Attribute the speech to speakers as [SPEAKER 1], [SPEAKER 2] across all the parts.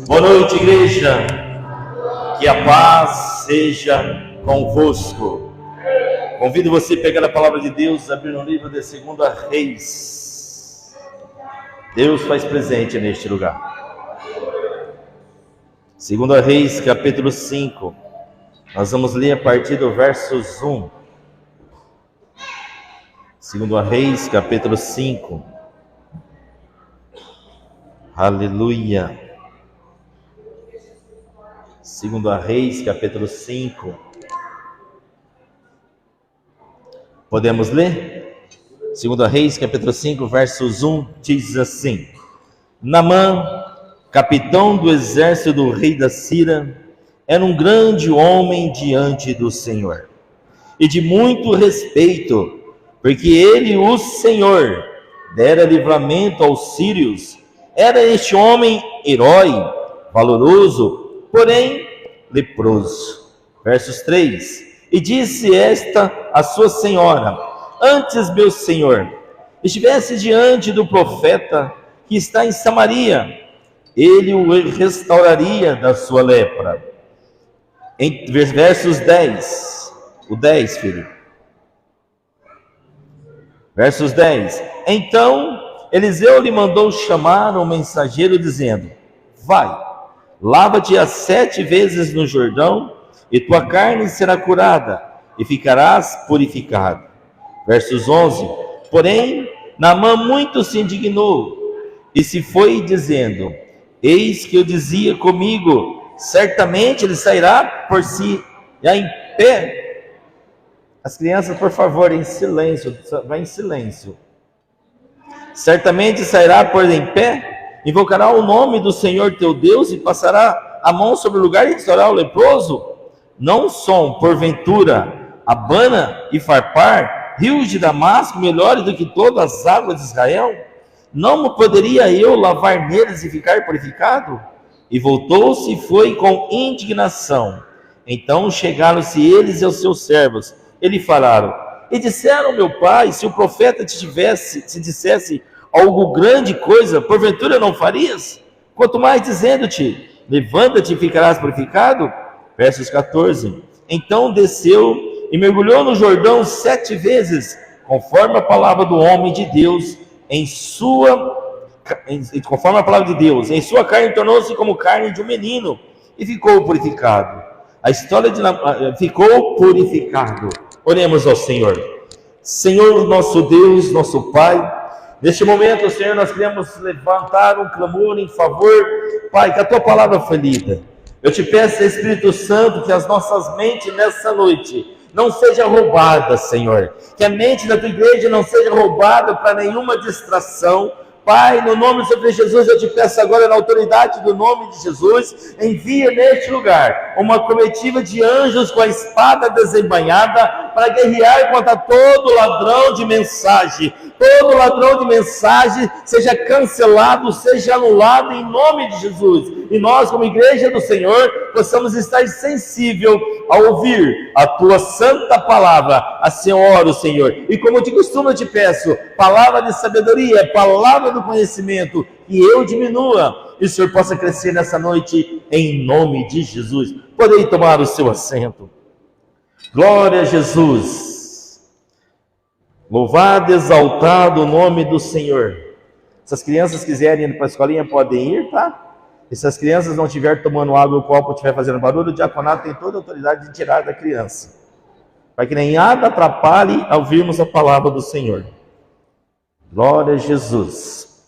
[SPEAKER 1] Boa noite, igreja. Que a paz seja convosco. Convido você a pegar a palavra de Deus, abrir no livro de 2 Reis. Deus faz presente neste lugar. 2 Reis, capítulo 5. Nós vamos ler a partir do versos 1. 2 Reis, capítulo 5. Aleluia. 2 Reis, capítulo 5. Podemos ler? 2 Reis, capítulo 5, versos 1, diz assim: Naamã, capitão do exército do rei da Síria, era um grande homem diante do Senhor, e de muito respeito, porque ele, o Senhor, dera livramento aos sírios. Era este homem herói, valoroso, porém leproso. Versos 3: E disse esta a sua senhora: Antes, meu senhor, estivesse diante do profeta que está em Samaria, ele o restauraria da sua lepra. Em versos 10, o 10, filho. Versos 10: Então Eliseu lhe mandou chamar um mensageiro, dizendo: Vai, lava-te 7 vezes no Jordão, e tua carne será curada, e ficarás purificado. Versos 11: Porém, Naamã muito se indignou, e se foi dizendo: Eis que eu dizia comigo, certamente ele sairá por si, já em pé. As crianças, por favor, em silêncio, vai em silêncio. Certamente sairá por em pé, invocará o nome do Senhor teu Deus, e passará a mão sobre o lugar e restaurar o leproso. Não são, porventura, Abana e Farpar, rios de Damasco, melhores do que todas as águas de Israel? Não poderia eu lavar neles e ficar purificado? E voltou-se e foi com indignação. Então chegaram-se eles e os seus servos, e lhe falaram, e disseram: Meu pai, se o profeta te dissesse algo grande coisa, porventura não farias? Quanto mais dizendo-te: Levanta-te e ficarás purificado? Versos 14: Então desceu e mergulhou no Jordão 7 vezes, conforme a palavra do homem de Deus, conforme a palavra de Deus, em sua carne tornou-se como carne de um menino, e ficou purificado. A história de ficou purificado. Oremos ao Senhor. Senhor, nosso Deus, nosso Pai, neste momento, Senhor, nós queremos levantar um clamor em favor, Pai, que a Tua palavra foi lida. Eu te peço, Espírito Santo, que as nossas mentes nessa noite não sejam roubadas, Senhor. Que a mente da Tua igreja não seja roubada para nenhuma distração. Pai, no nome do Senhor Jesus, eu te peço agora, na autoridade do nome de Jesus, envia neste lugar uma comitiva de anjos com a espada desembainhada para guerrear contra todo ladrão de mensagem. Todo ladrão de mensagem seja cancelado, seja anulado em nome de Jesus. E nós, como igreja do Senhor, possamos estar sensível a ouvir a Tua santa palavra. Assim eu oro, Senhor. E como de costume eu te peço, palavra de sabedoria, palavra do conhecimento, que eu diminua e o Senhor possa crescer nessa noite, em nome de Jesus. Podem tomar o seu assento. Glória a Jesus. Louvado, exaltado o nome do Senhor. Se as crianças quiserem ir para a escolinha, podem ir, tá? E se as crianças não estiverem tomando água e o copo estiver fazendo barulho, o diaconato tem toda a autoridade de tirar da criança, para que nem nada atrapalhe ao ouvirmos a palavra do Senhor. Glória a Jesus.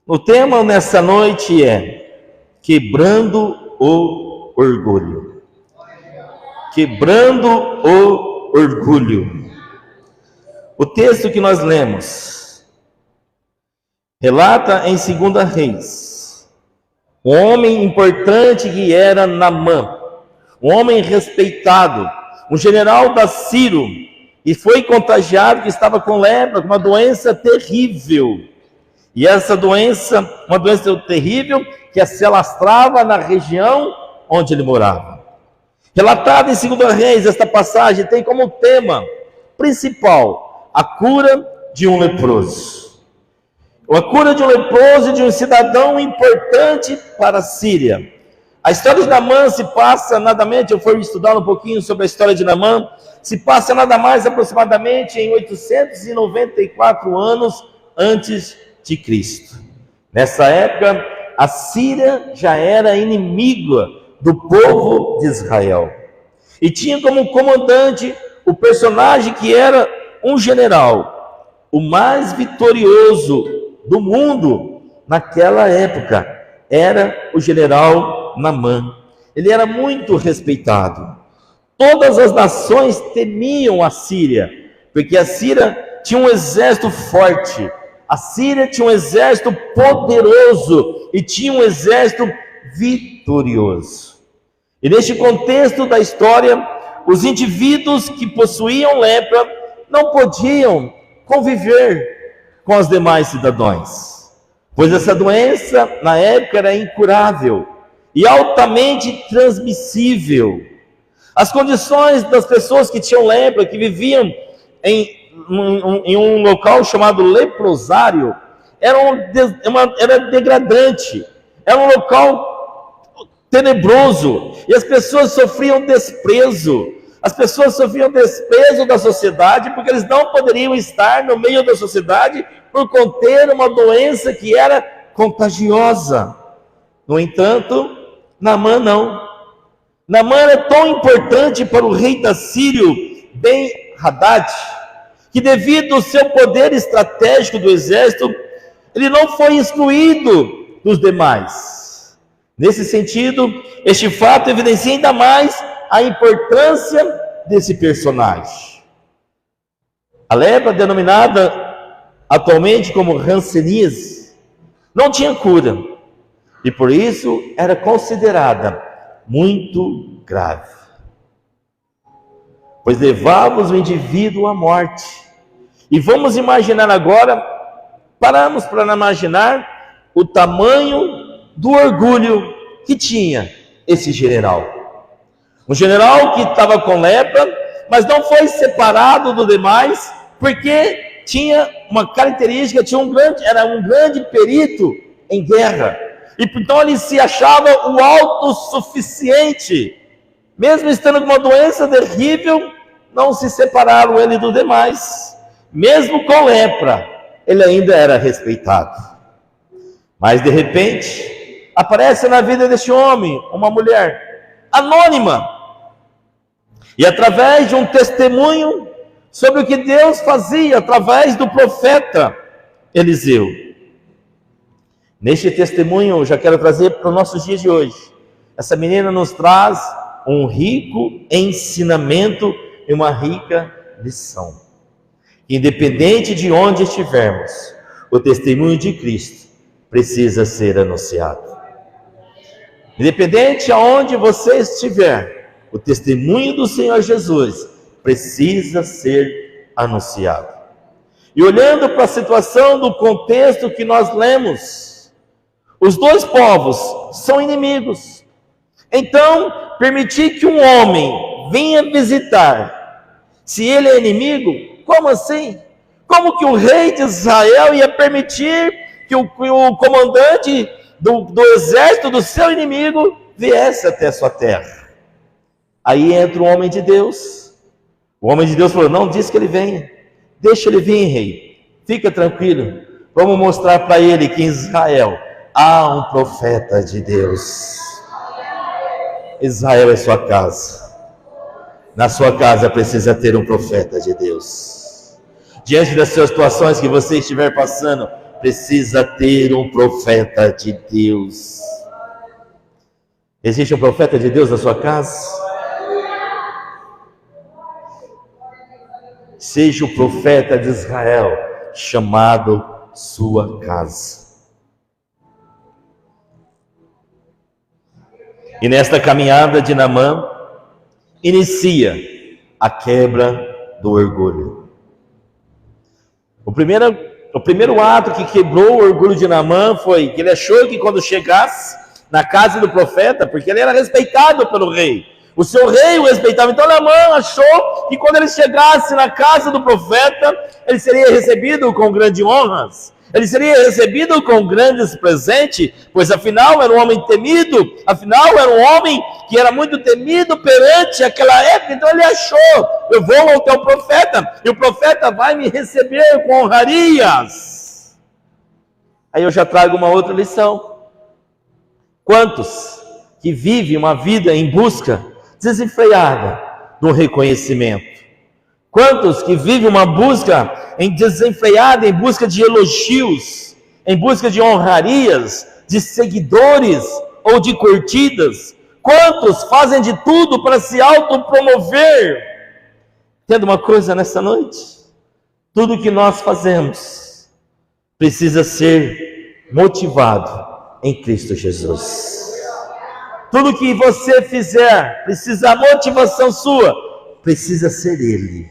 [SPEAKER 1] O tema nessa noite é quebrando o orgulho. Quebrando o orgulho. O texto que nós lemos relata em 2 Reis um homem importante que era Naamã, um homem respeitado, um general da Síria, e foi contagiado, que estava com lepra, com uma doença terrível. E essa doença, uma doença terrível, que se alastrava na região onde ele morava. Relatada em 2 Reis, esta passagem tem como tema principal a cura de um leproso. a cura de um leproso e de um cidadão importante para a Síria. A história de Naamã se passa nada menos, eu fui estudar um pouquinho sobre a história de Naamã, se passa nada mais aproximadamente em 894 anos antes de Cristo. Nessa época, a Síria já era inimiga do povo de Israel. E tinha como comandante o personagem que era um general, o mais vitorioso do mundo naquela época, era o general Naamã. Ele era muito respeitado. Todas as nações temiam a Síria, porque a Síria tinha um exército forte, a Síria tinha um exército poderoso e tinha um exército vitorioso. E neste contexto da história, os indivíduos que possuíam lepra não podiam conviver com os demais cidadãos, pois essa doença na época era incurável e altamente transmissível. As condições das pessoas que tinham lepra, que viviam em um local chamado leprosário, era degradante, era um local tenebroso, e as pessoas sofriam desprezo. As pessoas sofriam desprezo da sociedade, porque eles não poderiam estar no meio da sociedade por conter uma doença que era contagiosa. No entanto, Naamã não. Naamã era tão importante para o rei da Síria, Ben-Hadad, que devido ao seu poder estratégico do exército, ele não foi excluído dos demais. Nesse sentido, este fato evidencia ainda mais a importância desse personagem. A lepra, denominada atualmente como hanseníase, não tinha cura, e por isso era considerada muito grave, pois levava o indivíduo à morte. E vamos imaginar agora, paramos para imaginar o tamanho do orgulho que tinha esse general. Um general que estava com lepra, mas não foi separado do demais, porque tinha uma característica, era um grande perito em guerra. E então ele se achava o autossuficiente. Mesmo estando com uma doença terrível, não se separaram ele do demais. Mesmo com lepra, ele ainda era respeitado. Mas de repente, aparece na vida deste homem uma mulher anônima. E através de um testemunho sobre o que Deus fazia, através do profeta Eliseu. Neste testemunho, eu já quero trazer para os nossos dias de hoje. Essa menina nos traz um rico ensinamento e uma rica lição. Independente de onde estivermos, o testemunho de Cristo precisa ser anunciado. Independente aonde você estiver, o testemunho do Senhor Jesus precisa ser anunciado. E olhando para a situação do contexto que nós lemos, os dois povos são inimigos. Então, permitir que um homem venha visitar, se ele é inimigo, como assim? Como que o rei de Israel ia permitir que o comandante do exército do seu inimigo viesse até a sua terra? Aí entra o homem de Deus. O homem de Deus falou: não diz que ele venha, deixa ele vir, rei, fica tranquilo, vamos mostrar para ele que em Israel há um profeta de Deus. Israel é sua casa. Na sua casa precisa ter um profeta de Deus. Diante das situações que você estiver passando, precisa ter um profeta de Deus. Existe um profeta de Deus na sua casa? Seja o profeta de Israel chamado sua casa. E nesta caminhada de Naamã, inicia a quebra do orgulho. O primeiro ato que quebrou o orgulho de Naamã foi que ele achou que quando chegasse na casa do profeta, porque ele era respeitado pelo rei, o seu rei o respeitava, então Naamã achou que quando ele chegasse na casa do profeta, ele seria recebido com grandes honras. Ele seria recebido com grandes presentes, pois afinal era um homem temido, afinal era um homem que era muito temido perante aquela época. Então ele achou: eu vou ao teu profeta, e o profeta vai me receber com honrarias. Aí eu já trago uma outra lição. Quantos que vivem uma vida em busca desenfreada do reconhecimento? Quantos que vivem uma busca desenfreada, em busca de elogios, em busca de honrarias, de seguidores ou de curtidas? Quantos fazem de tudo para se autopromover? Entenda uma coisa nessa noite: tudo que nós fazemos precisa ser motivado em Cristo Jesus. Tudo que você fizer, a motivação sua precisa ser Ele.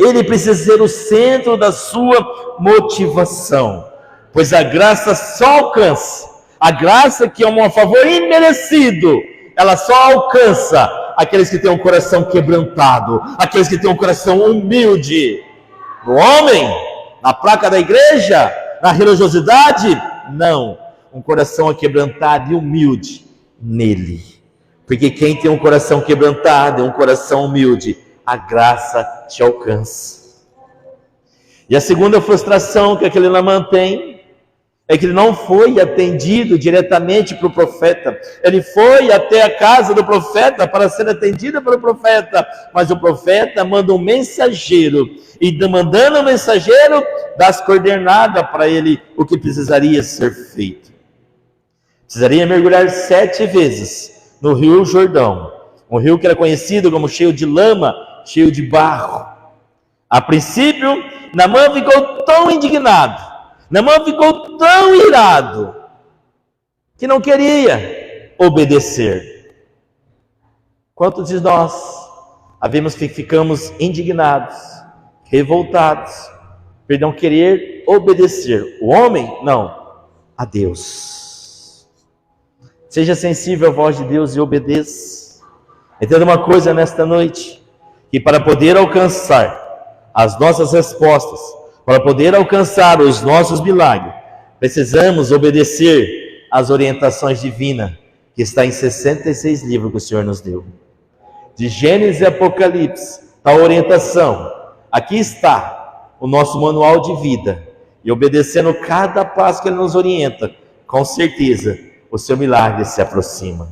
[SPEAKER 1] Ele precisa ser o centro da sua motivação, pois a graça só alcança, a graça que é um favor imerecido, ela só alcança aqueles que têm um coração quebrantado, aqueles que têm um coração humilde. No homem, na placa da igreja, na religiosidade, não. Um coração quebrantado e humilde nele. Porque quem tem um coração quebrantado, um coração humilde, a graça te alcança. E a segunda frustração que aquele Naamã tem é que ele não foi atendido diretamente para o profeta. Ele foi até a casa do profeta para ser atendido pelo profeta, mas o profeta manda um mensageiro, e mandando o mensageiro, dá as coordenadas para ele o que precisaria ser feito. Precisaria mergulhar 7 vezes no rio Jordão, um rio que era conhecido como cheio de lama, cheio de barro. A princípio, Naamã ficou tão indignado, Naamã ficou tão irado, que não queria obedecer. Quantos de nós ficamos indignados, revoltados, por não querer obedecer? O homem? Não, a Deus. Seja sensível à voz de Deus e obedeça. Entenda uma coisa nesta noite: que para poder alcançar as nossas respostas, para poder alcançar os nossos milagres, precisamos obedecer às orientações divinas, que está em 66 livros que o Senhor nos deu. De Gênesis e Apocalipse, a orientação. Aqui está o nosso manual de vida. E obedecendo cada passo que Ele nos orienta, com certeza o seu milagre se aproxima.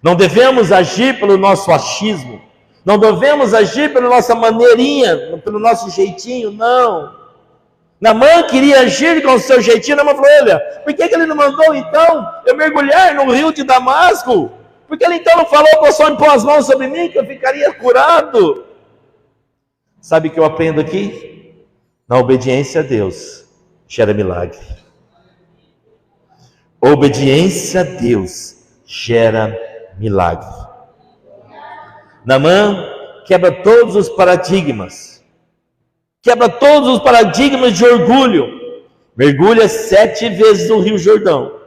[SPEAKER 1] Não devemos agir pelo nosso achismo, não devemos agir pela nossa maneirinha, pelo nosso jeitinho, não. Naamã queria agir com o seu jeitinho. Naamã falou: olha, por que ele não mandou então eu mergulhar no rio de Damasco? Por que ele então não falou para só impor as mãos sobre mim, que eu ficaria curado? Sabe o que eu aprendo aqui? Na obediência a Deus gera milagre. Obediência a Deus gera milagre. Naamã quebra todos os paradigmas, de orgulho, mergulha 7 vezes no rio Jordão,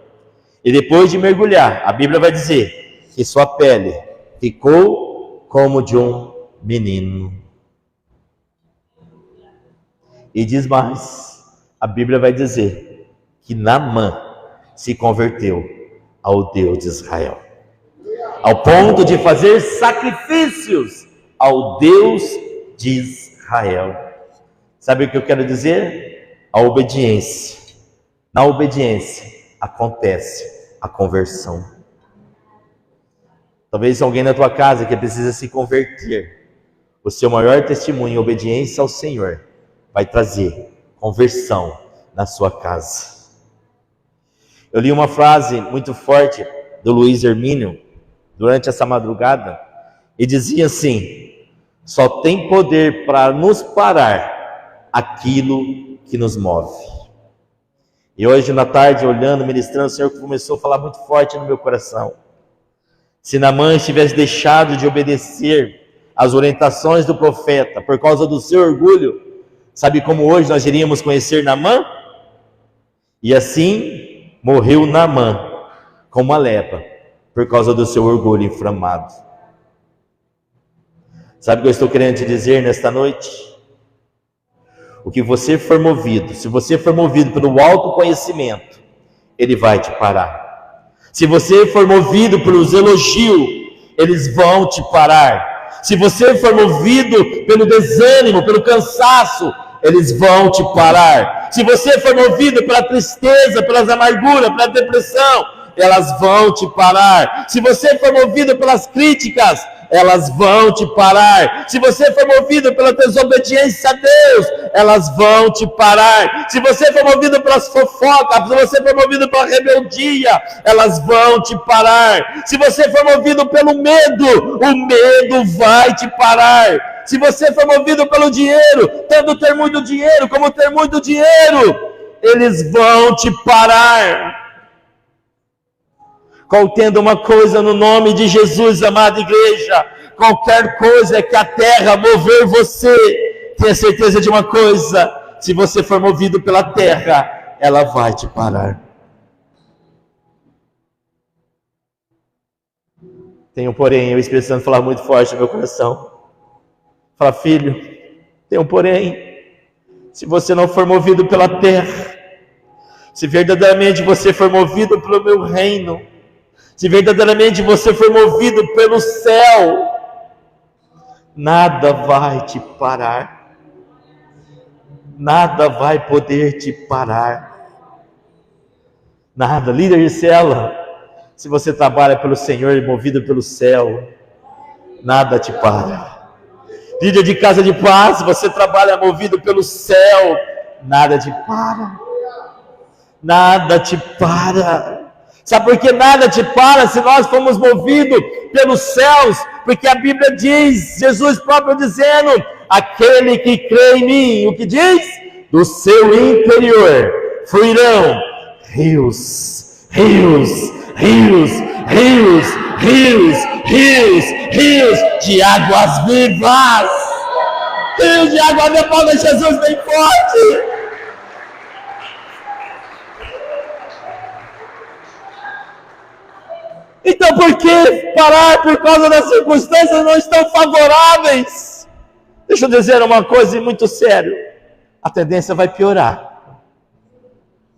[SPEAKER 1] e depois de mergulhar, a Bíblia vai dizer que sua pele ficou como de um menino. E diz mais, a Bíblia vai dizer que Naamã se converteu ao Deus de Israel, ao ponto de fazer sacrifícios ao Deus de Israel. Sabe o que eu quero dizer? A obediência. Na obediência acontece a conversão. Talvez alguém na tua casa que precisa se converter, o seu maior testemunho em obediência ao Senhor vai trazer conversão na sua casa. Eu li uma frase muito forte do Luiz Hermínio durante essa madrugada, e dizia assim: só tem poder para nos parar aquilo que nos move. E hoje na tarde, olhando, ministrando, o Senhor começou a falar muito forte no meu coração. Se Naamã tivesse deixado de obedecer às orientações do profeta por causa do seu orgulho, sabe como hoje nós iríamos conhecer Naamã? E assim morreu Naamã com uma lepra por causa do seu orgulho inflamado. Sabe o que eu estou querendo te dizer nesta noite? O que você for movido, se você for movido pelo autoconhecimento, ele vai te parar. Se você for movido pelos elogios, eles vão te parar. Se você for movido pelo desânimo, pelo cansaço, eles vão te parar. Se você for movido pela tristeza, pelas amarguras, pela depressão, elas vão te parar. Se você for movido pelas críticas, elas vão te parar. Se você for movido pela desobediência a Deus, elas vão te parar. Se você for movido pelas fofocas, se você for movido pela rebeldia, elas vão te parar. Se você for movido pelo medo, o medo vai te parar. Se você for movido pelo dinheiro, tanto ter muito dinheiro como ter muito dinheiro, eles vão te parar. Contendo uma coisa no nome de Jesus, amada igreja, qualquer coisa que a terra mover você, tenha certeza de uma coisa: se você for movido pela terra, ela vai te parar. Tenho porém, o Espírito Santo falar muito forte no meu coração. Fala, filho, tem um porém. Se você não for movido pela terra, se verdadeiramente você for movido pelo meu reino, se verdadeiramente você for movido pelo céu, nada vai te parar. Nada vai poder te parar. Nada. Líder de célula, se você trabalha pelo Senhor e movido pelo céu, nada te para. Líder de casa de paz, você trabalha movido pelo céu, nada te para. Nada te para. Sabe por que nada te para? Se nós formos movidos pelos céus, porque a Bíblia diz, Jesus próprio dizendo: aquele que crê em mim, o que diz? Do seu interior fluirão rios, rios, rios, rios, rios, rios, rios de águas vivas. Rios de água viva, palma de Jesus bem forte. Então por que parar por causa das circunstâncias não estão favoráveis? Deixa eu dizer uma coisa muito séria: a tendência vai piorar.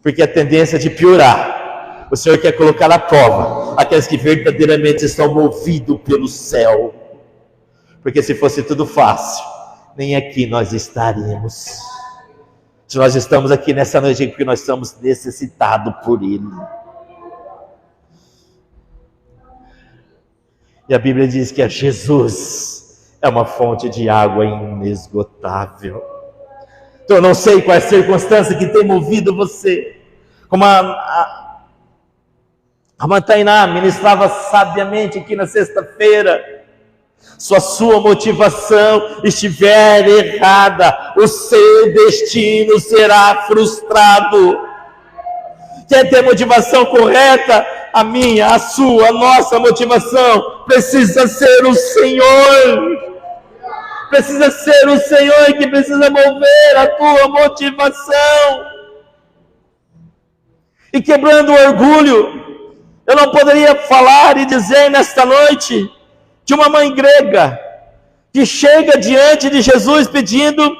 [SPEAKER 1] Porque a tendência de piorar, o Senhor quer colocar à prova aqueles que verdadeiramente estão movidos pelo céu. Porque se fosse tudo fácil, nem aqui nós estaríamos. Se nós estamos aqui nessa noite, porque nós estamos necessitados por Ele. E a Bíblia diz que Jesus é uma fonte de água inesgotável. Então eu não sei qual é a circunstância que tem movido você. Como a Tainá ministrava sabiamente aqui na sexta-feira. Se a sua motivação estiver errada, o seu destino será frustrado. Quer ter motivação correta? A minha, a sua, a nossa motivação precisa ser o Senhor. Precisa ser o Senhor que precisa mover a tua motivação. E quebrando o orgulho, eu não poderia falar e dizer nesta noite de uma mãe grega que chega diante de Jesus pedindo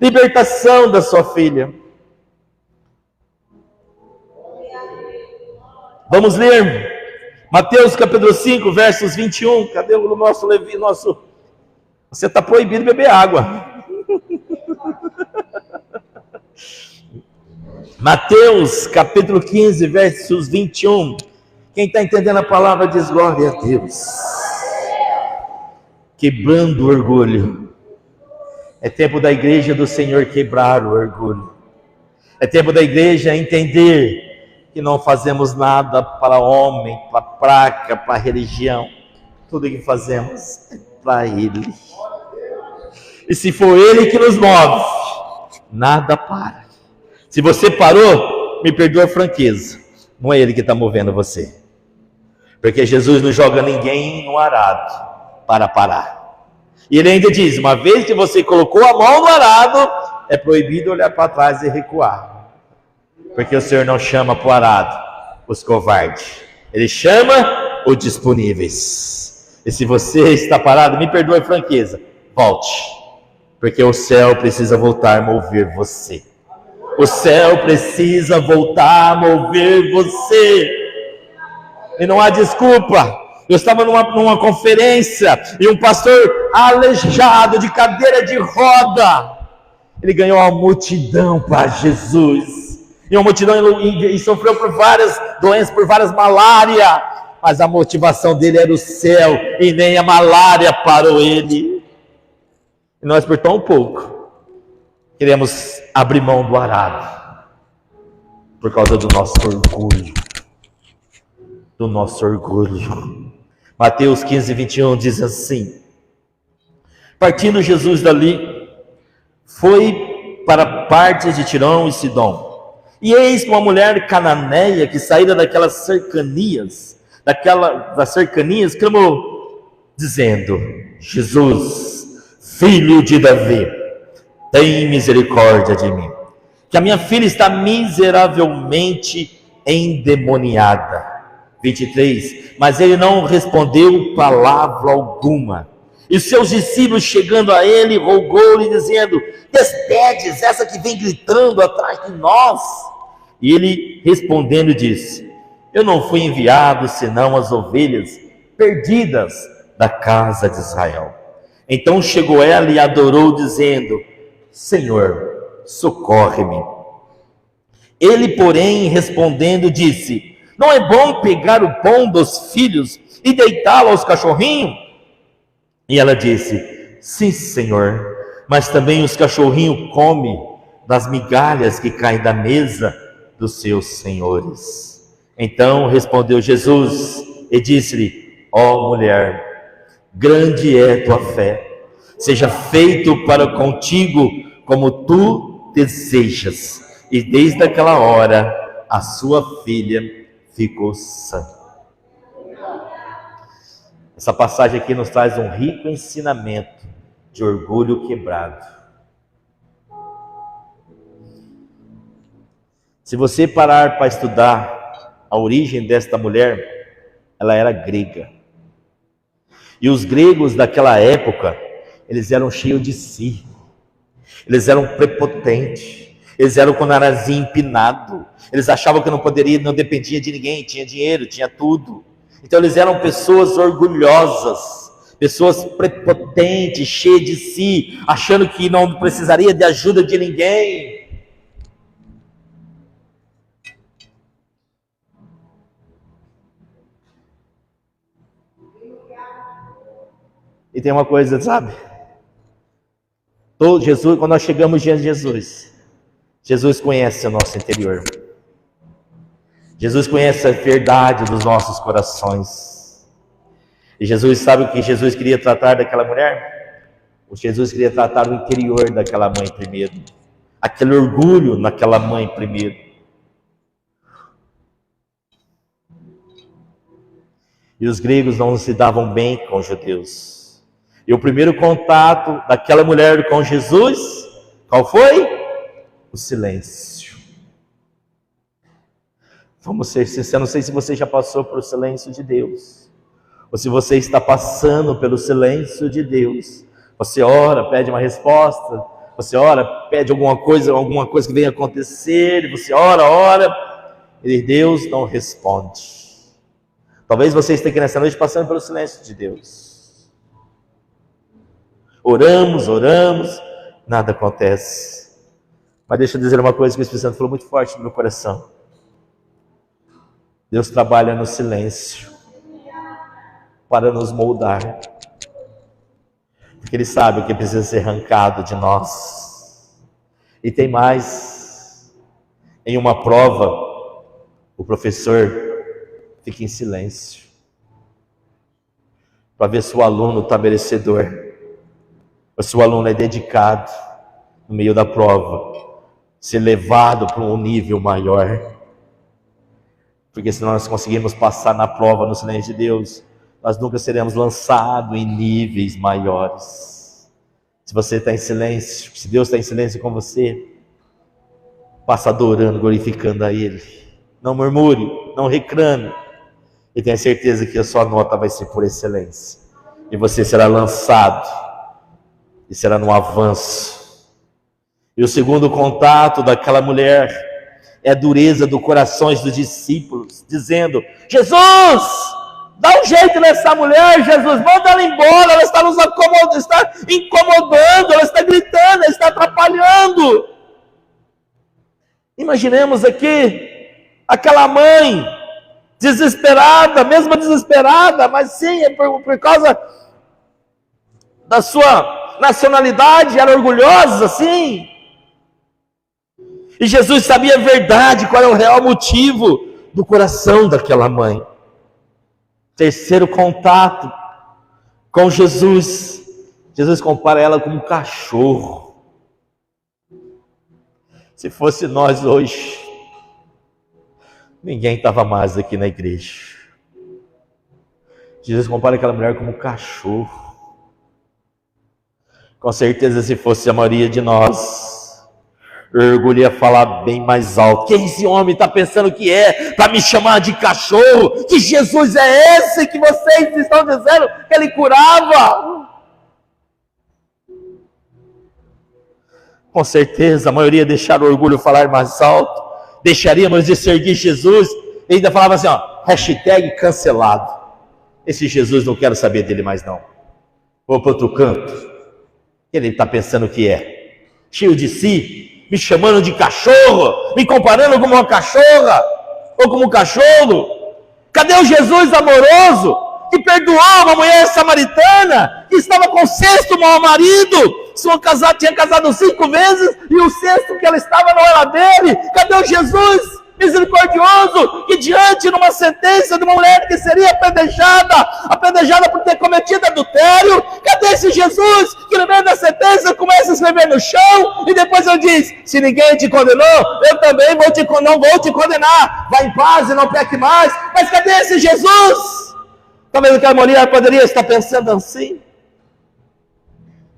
[SPEAKER 1] libertação da sua filha. Vamos ler Mateus capítulo 5, versos 21. Cadê o nosso Levi? Você está proibido de beber água. Mateus capítulo 15, versos 21. Quem está entendendo a palavra diz glória a Deus. Quebrando o orgulho. É tempo da igreja do Senhor quebrar o orgulho. É tempo da igreja entender que não fazemos nada para homem, para praga, para religião. Tudo que fazemos é para Ele. E se for Ele que nos move, nada para. Se você parou, me perdoa a franqueza. Não é Ele que está movendo você. Porque Jesus não joga ninguém no arado para parar. E Ele ainda diz, uma vez que você colocou a mão no arado, é proibido olhar para trás e recuar. Porque o Senhor não chama para o arado os covardes. Ele chama os disponíveis. E se você está parado, me perdoe a franqueza, volte. Porque o céu precisa voltar a mover você. O céu precisa voltar a mover você. E não há desculpa. Eu estava numa conferência e um pastor aleijado de cadeira de roda, ele ganhou uma multidão para Jesus. E uma multidão e sofreu por várias doenças, por várias malárias. Mas a motivação dele era o céu e nem a malária parou ele. E nós, por tão pouco, queremos abrir mão do arado por causa do nosso orgulho. Do nosso orgulho. Mateus 15, 21 diz assim: partindo Jesus dali, foi para partes de Tirão e Sidom. E eis que uma mulher cananeia que saíra daquelas cercanias, clamou, dizendo: Jesus, filho de Davi, tem misericórdia de mim, que a minha filha está miseravelmente endemoniada. 23, mas ele não respondeu palavra alguma. E os seus discípulos, chegando a ele, rogou-lhe, dizendo: despedes essa que vem gritando atrás de nós. E ele, respondendo, disse: eu não fui enviado senão as ovelhas perdidas da casa de Israel. Então chegou ela e adorou, dizendo: Senhor, socorre-me. Ele, porém, respondendo, disse: não é bom pegar o pão dos filhos e deitá-lo aos cachorrinhos? E ela disse: sim, Senhor, mas também os cachorrinhos comem das migalhas que caem da mesa dos seus senhores. Então respondeu Jesus e disse-lhe: ó mulher, grande é tua fé, seja feito para contigo como tu desejas. E desde aquela hora a sua filha ficou sã. Essa passagem aqui nos traz um rico ensinamento de orgulho quebrado. Se você parar para estudar a origem desta mulher, ela era grega. E os gregos daquela época, eles eram cheios de si. Eles eram prepotentes. Eles eram com o narizinho empinado. Eles achavam que não dependia de ninguém, tinha dinheiro, tinha tudo. Então eles eram pessoas orgulhosas, pessoas prepotentes, cheias de si, achando que não precisaria de ajuda de ninguém. E tem uma coisa, sabe? Jesus, quando nós chegamos diante de Jesus, Jesus conhece o nosso interior. Jesus conhece a verdade dos nossos corações. E Jesus sabe o que Jesus queria tratar daquela mulher? Jesus queria tratar o interior daquela mãe primeiro. Aquele orgulho naquela mãe primeiro. E os gregos não se davam bem com os judeus. E o primeiro contato daquela mulher com Jesus, qual foi? O silêncio. Vamos ser sinceros, não sei se você já passou pelo silêncio de Deus, ou se você está passando pelo silêncio de Deus. Você ora, pede uma resposta, você ora, pede alguma coisa que venha acontecer, você ora, e Deus não responde. Talvez você esteja nessa noite passando pelo silêncio de Deus. Oramos, nada acontece. Mas deixa eu dizer uma coisa que o Espírito Santo falou muito forte no meu coração. Deus trabalha no silêncio para nos moldar, porque Ele sabe o que precisa ser arrancado de nós. E tem mais: em uma prova, o professor fica em silêncio para ver se o aluno está merecedor, ou se o aluno é dedicado no meio da prova, ser levado para um nível maior. Porque se nós conseguirmos passar na prova no silêncio de Deus, nós nunca seremos lançados em níveis maiores. Se você está em silêncio, se Deus está em silêncio com você, passa adorando, glorificando a Ele. Não murmure, não reclame, e tenha certeza que a sua nota vai ser por excelência, e você será lançado Isso era no avanço. E o segundo contato daquela mulher é a dureza do corações dos discípulos, dizendo: Jesus, dá um jeito nessa mulher, Jesus, manda ela embora, ela está nos acomodando, está incomodando, ela está gritando, ela está atrapalhando. Imaginemos aqui aquela mãe desesperada, mesmo desesperada, mas sim, é por causa da sua nacionalidade, era orgulhosa, sim. E Jesus sabia a verdade, qual é o real motivo do coração daquela mãe. Terceiro contato com Jesus. Jesus compara ela com um cachorro. Se fosse nós hoje, ninguém estava mais aqui na igreja. Jesus compara aquela mulher como um cachorro. Com certeza, se fosse a maioria de nós, o orgulho ia falar bem mais alto. Quem esse homem está pensando que é para me chamar de cachorro? Que Jesus é esse que vocês estão dizendo que ele curava? Com certeza, a maioria deixaria o orgulho falar mais alto. Deixaríamos de seguir Jesus e ainda falava assim, ó, hashtag cancelado. Esse Jesus não quero saber dele mais não. Vou para outro canto. Ele está pensando que é cheio de si, me chamando de cachorro, me comparando como uma cachorra ou como um cachorro. Cadê o Jesus amoroso que perdoou uma mulher samaritana que estava com o sexto mau marido? Tinha casado 5 vezes e o sexto que ela estava não era dele. Cadê o Jesus misericordioso que diante de uma sentença de uma mulher que seria apedrejada por ter cometido adultério, cadê esse Jesus que no meio da sentença começa a escrever no chão e depois ele diz: se ninguém te condenou, eu também não vou te condenar, vai em paz e não peque mais. Mas cadê esse Jesus? Talvez aquela mulher poderia estar pensando assim.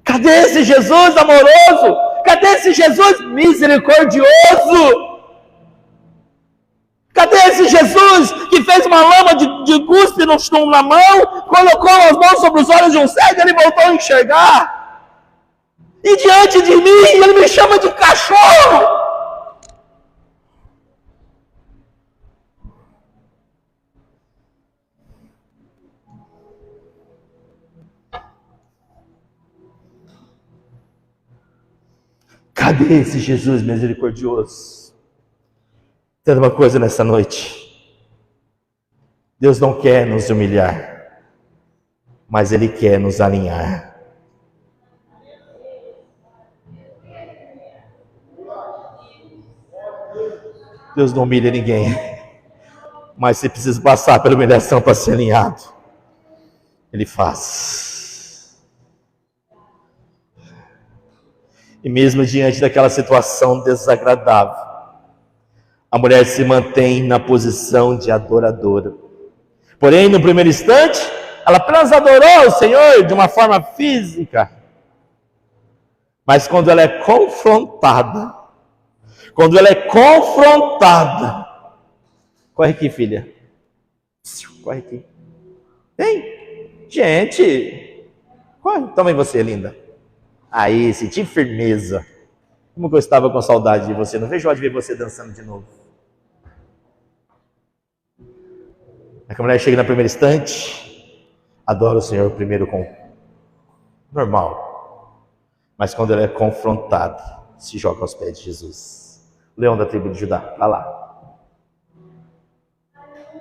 [SPEAKER 1] Cadê esse Jesus amoroso? Cadê esse Jesus misericordioso? Cadê esse Jesus que fez uma lama de cuspe na mão, colocou as mãos sobre os olhos de um cego e ele voltou a enxergar? E diante de mim ele me chama de cachorro. Cadê esse Jesus misericordioso? Entenda uma coisa nessa noite. Deus não quer nos humilhar, mas Ele quer nos alinhar. Deus não humilha ninguém, mas se precisa passar pela humilhação para ser alinhado, Ele faz. E mesmo diante daquela situação desagradável, a mulher se mantém na posição de adoradora. Porém, no primeiro instante, ela apenas adorou o Senhor de uma forma física. Mas quando ela é confrontada, corre aqui, filha. Corre aqui. Vem, gente. Corre. Então vem você, linda. Aí, senti firmeza. Como que eu estava com saudade de você. Não vejo hora de ver você dançando de novo. A mulher chega na primeira instante, adora o Senhor primeiro com normal. Mas quando ela é confrontada, se joga aos pés de Jesus. O leão da tribo de Judá, vai lá.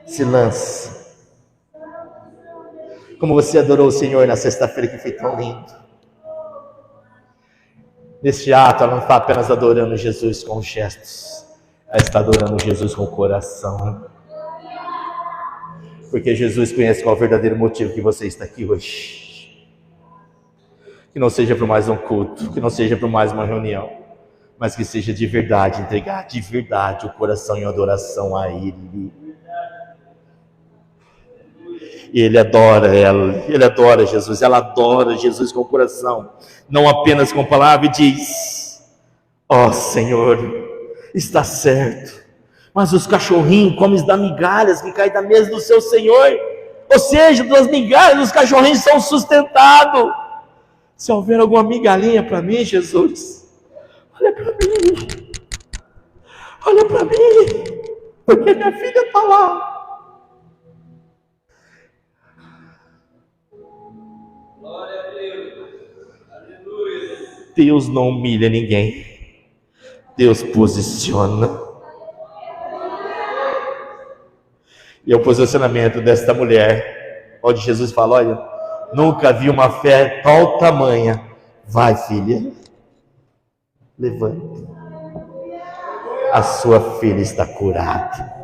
[SPEAKER 1] Se lança. Como você adorou o Senhor na sexta-feira, que foi tão lindo. Neste ato, ela não está apenas adorando Jesus com gestos, ela está adorando Jesus com o coração. Porque Jesus conhece qual é o verdadeiro motivo que você está aqui hoje. Que não seja por mais um culto, que não seja por mais uma reunião, mas que seja de verdade, entregar de verdade o coração em adoração a Ele. E ele adora ela, ele adora Jesus, ela adora Jesus com o coração, não apenas com palavra, e diz: ó Senhor, está certo, mas os cachorrinhos comem das migalhas que caem da mesa do seu Senhor. Ou seja, das migalhas os cachorrinhos são sustentados. Se houver alguma migalhinha para mim, Jesus, olha para mim. Olha para mim. Porque minha filha está lá. Glória a Deus. Aleluia. Deus não humilha ninguém. Deus posiciona. E o posicionamento desta mulher, onde Jesus fala: olha, nunca vi uma fé tal tamanha. Vai, filha, levante. A sua filha está curada.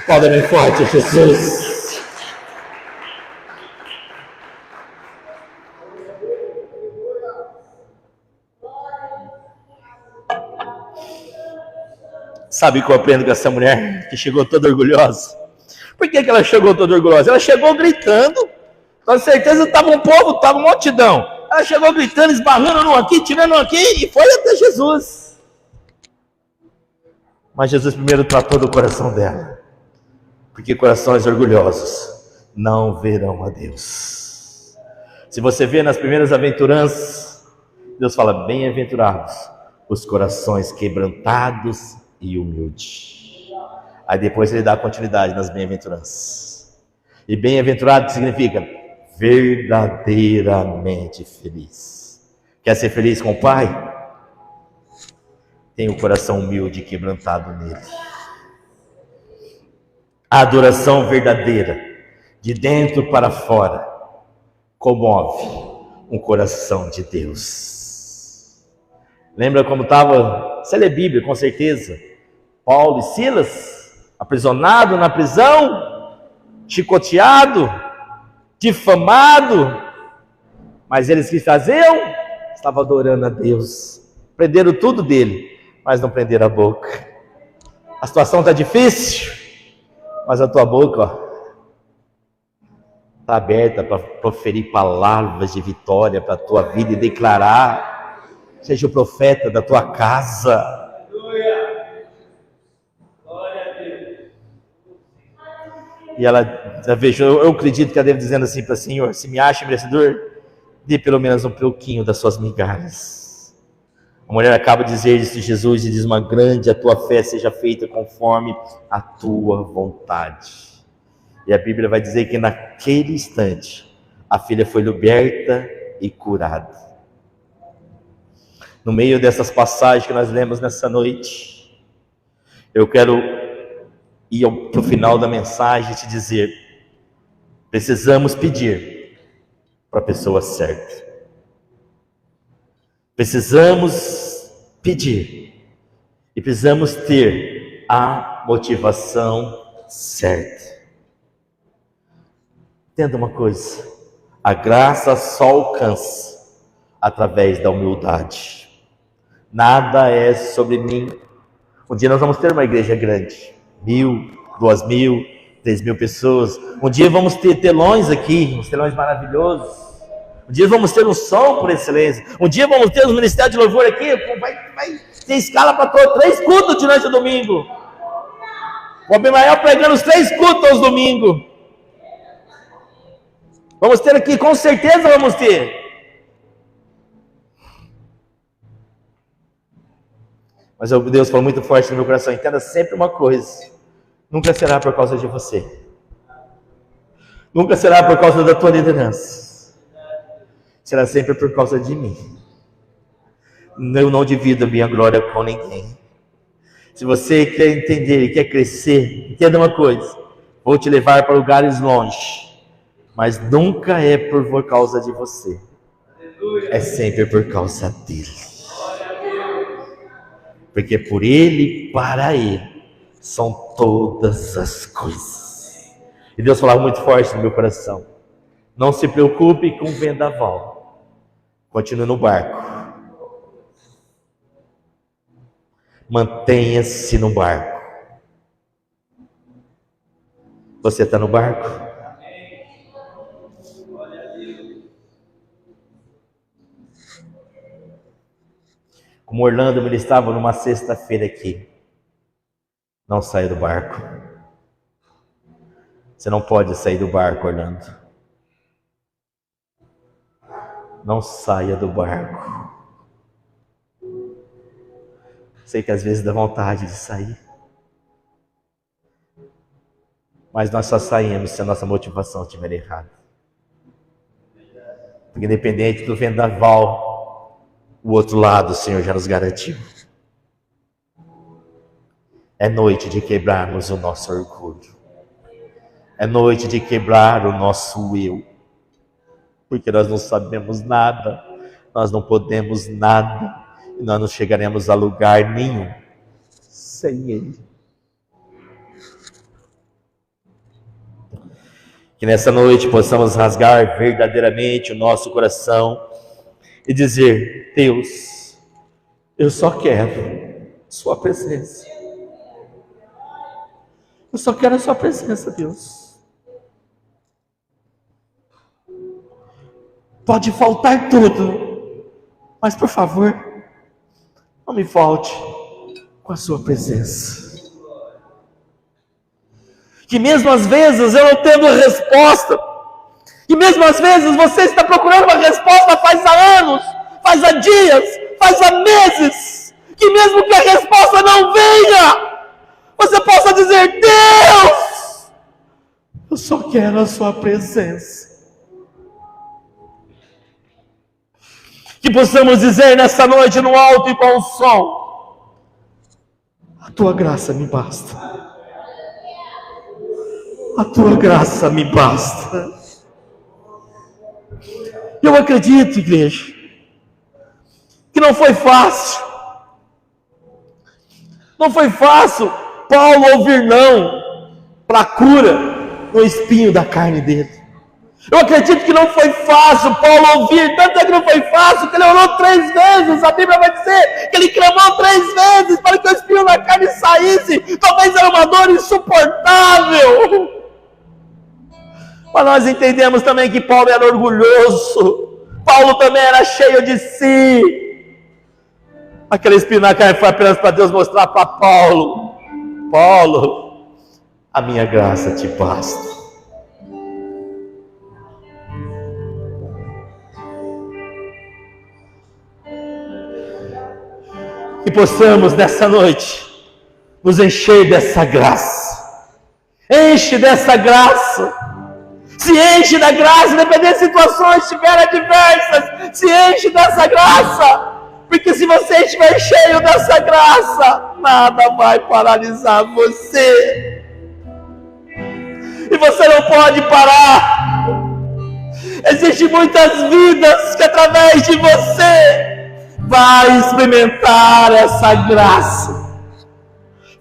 [SPEAKER 1] Pode bem forte, Jesus. Sabe o que eu aprendo com essa mulher que chegou toda orgulhosa? Por que ela chegou toda orgulhosa? Ela chegou gritando, com certeza estava um povo, estava uma multidão. Ela chegou gritando, esbarrando num aqui, tirando um aqui, e foi até Jesus. Mas Jesus primeiro tratou do coração dela, porque corações orgulhosos não verão a Deus. Se você vê nas primeiras aventuranças, Deus fala: bem-aventurados os corações quebrantados e humildes. Aí depois ele dá continuidade nas bem-aventuranças. E bem-aventurado significa verdadeiramente feliz. Quer ser feliz com o Pai? Tem o coração humilde e quebrantado nele. A adoração verdadeira, de dentro para fora, comove um coração de Deus. Lembra como estava? Você lê Bíblia, com certeza. Paulo e Silas, aprisionado na prisão, chicoteado, difamado, mas eles que faziam? Estavam adorando a Deus. Prenderam tudo dele, mas não prenderam a boca. A situação está difícil, mas a tua boca está aberta para proferir palavras de vitória para a tua vida e declarar: seja o profeta da tua casa. E ela já vejo, eu acredito que ela deve dizendo assim para o Senhor: se me acha merecedor, dê pelo menos um pouquinho das suas migalhas. A mulher acaba de dizer isso de Jesus e diz: uma grande a tua fé seja feita conforme a tua vontade. E a Bíblia vai dizer que naquele instante a filha foi liberta e curada. No meio dessas passagens que nós lemos nessa noite, eu quero ir para o final da mensagem e te dizer: precisamos pedir para a pessoa certa. Precisamos pedir e precisamos ter a motivação certa. Entenda uma coisa: a graça só alcança através da humildade. Nada é sobre mim. Um dia nós vamos ter uma igreja grande, 1.000, 2.000, 3.000 pessoas. Um dia vamos ter telões aqui, uns telões maravilhosos. Um dia vamos ter um som por excelência. Um dia vamos ter os ministérios de louvor aqui. Vai ter escala para 3 cultos durante o domingo. O Abimael pregando os 3 cultos aos domingos. Vamos ter aqui, com certeza vamos ter. Mas Deus falou muito forte no meu coração: entenda sempre uma coisa: nunca será por causa de você. Nunca será por causa da tua liderança. Será sempre por causa de mim. Eu não divido a minha glória com ninguém. Se você quer entender e quer crescer, entenda uma coisa: vou te levar para lugares longe, mas nunca é por causa de você. É sempre por causa dele. Porque por ele, para ele, são todas as coisas. E Deus falava muito forte no meu coração: não se preocupe com o vendaval. Continue no barco. Mantenha-se no barco. Você está no barco? Como Orlando ele estava numa sexta-feira aqui. Não saia do barco. Você não pode sair do barco, Orlando. não saia do barco. Sei que às vezes dá vontade de sair, mas nós só saímos se a nossa motivação estiver errada. Porque independente do vendaval, o outro lado o Senhor já nos garantiu. É noite de quebrarmos o nosso orgulho. É noite de quebrar o nosso eu. Porque nós não sabemos nada, nós não podemos nada, e nós não chegaremos a lugar nenhum sem Ele. Que nessa noite possamos rasgar verdadeiramente o nosso coração e dizer: Deus, eu só quero Sua presença. Eu só quero a Sua presença, Deus. Pode faltar tudo, mas por favor, não me falte com a Sua presença. Que mesmo às vezes eu não tendo resposta, que mesmo às vezes você está procurando uma resposta faz há anos, faz há dias, faz há meses, que mesmo que a resposta não venha, você possa dizer: Deus, eu só quero a Sua presença. Que possamos dizer nessa noite no alto e com o som: a Tua graça me basta. A Tua graça me basta. Eu acredito, igreja, que não foi fácil. Não foi fácil Paulo ouvir não para a cura no espinho da carne dele. Eu acredito que não foi fácil Paulo ouvir, tanto é que não foi fácil que ele orou 3 vezes. A Bíblia vai dizer que ele clamou 3 vezes para que o espinho da carne saísse. Talvez era uma dor insuportável. Mas nós entendemos também que Paulo era orgulhoso. Paulo também era cheio de si. Aquele espinho na carne foi apenas para Deus mostrar para Paulo: Paulo, a minha graça te basta. Que possamos nessa noite nos encher dessa graça. Enche dessa graça. Se enche da graça, independente de situações estiverem adversas. Se enche dessa graça. Porque se você estiver cheio dessa graça, nada vai paralisar você. E você não pode parar. Existem muitas vidas que através de você vai experimentar essa graça.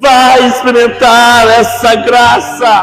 [SPEAKER 1] Vai experimentar essa graça.